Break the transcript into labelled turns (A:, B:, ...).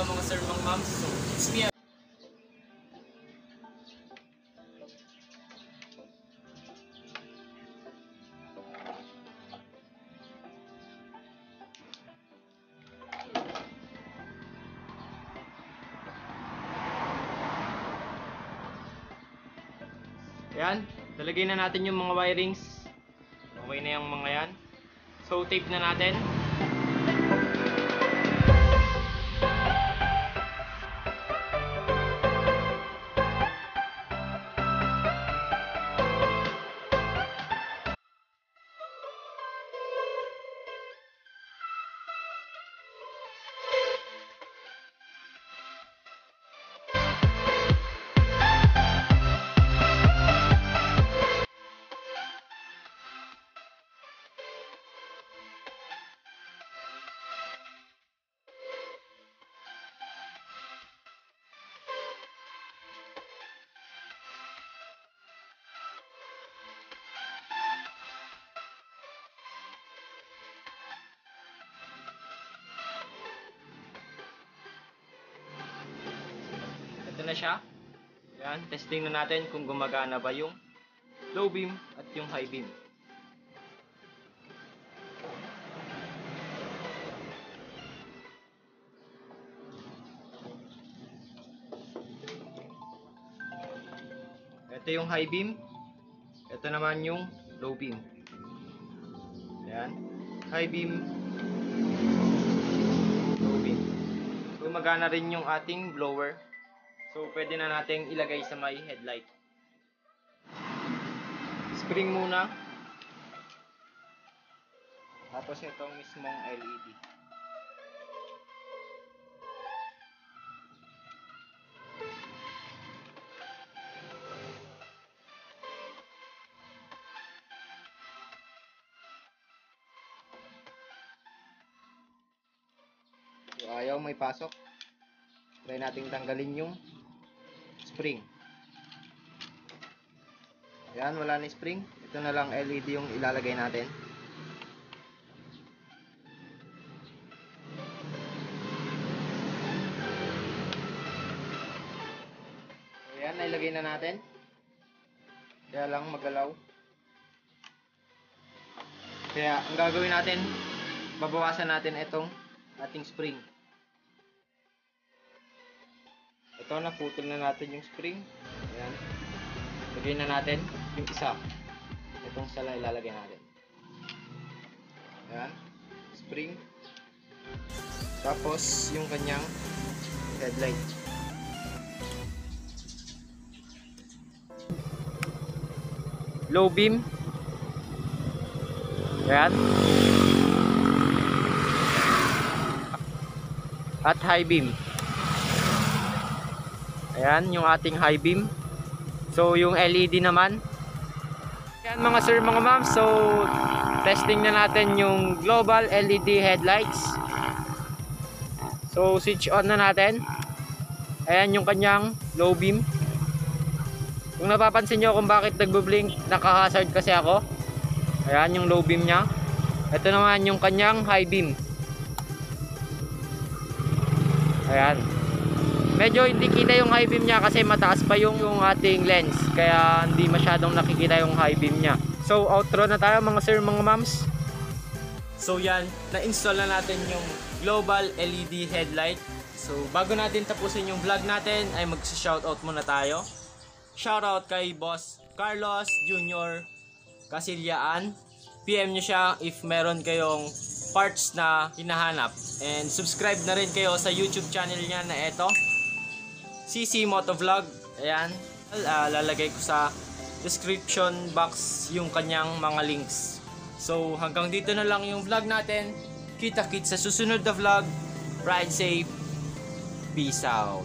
A: mga sir, mga ma'am. So, it's me. Ayan, lalagay na natin yung mga wirings. Okay na yung mga yan. So, tape na natin. Ito na siya. Yan, testing na natin kung gumagana ba yung low beam at yung high beam. Ito yung high beam. Ito naman yung low beam. Yan, high beam, low beam. Gumagana rin yung ating blower. So, pwede na nating ilagay sa may headlight. Spring muna. Tapos itong mismong LED. So, ayaw may pasok. Try nating tanggalin yung spring. Ayan, wala na spring. Ito na lang LED yung ilalagay natin. So, ayan, nailagay na natin. Kaya lang magalaw. Kaya ang gagawin natin, babawasan natin itong ating spring. Ito, naputol na natin yung spring. Ayan. Lagay na natin yung isa. Itong isa lang ilalagay natin. Ayan. Spring. Tapos yung kanyang headlight. Low beam. Ayan. At high beam. Ayan, yung ating high beam. So, yung LED naman. Ayan mga sir, mga ma'am. So, testing na natin yung global LED headlights. So, switch on na natin. Ayan yung kanyang low beam. Kung napapansin nyo kung bakit nagbo-blink, naka-hazard kasi ako. Ayan yung low beam nya. Ito naman yung kanyang high beam. Ayan. Medyo hindi kita yung high beam niya kasi mataas pa yung ating lens. Kaya hindi masyadong nakikita yung high beam niya. So outro na tayo mga sir, mga ma'ams. So yan, na-install na natin yung global LED headlight. So bago natin tapusin yung vlog natin ay mag-shoutout muna tayo. Shoutout kay Boss Carlos Jr. Casillaan. PM nyo siya if meron kayong parts na hinahanap. And subscribe na rin kayo sa YouTube channel niya na ito, CC Motovlog. Ayan, lalagay ko sa description box yung kanyang mga links. So hanggang dito na lang yung vlog natin. Kita-kits sa susunod na vlog. Ride safe. Peace out.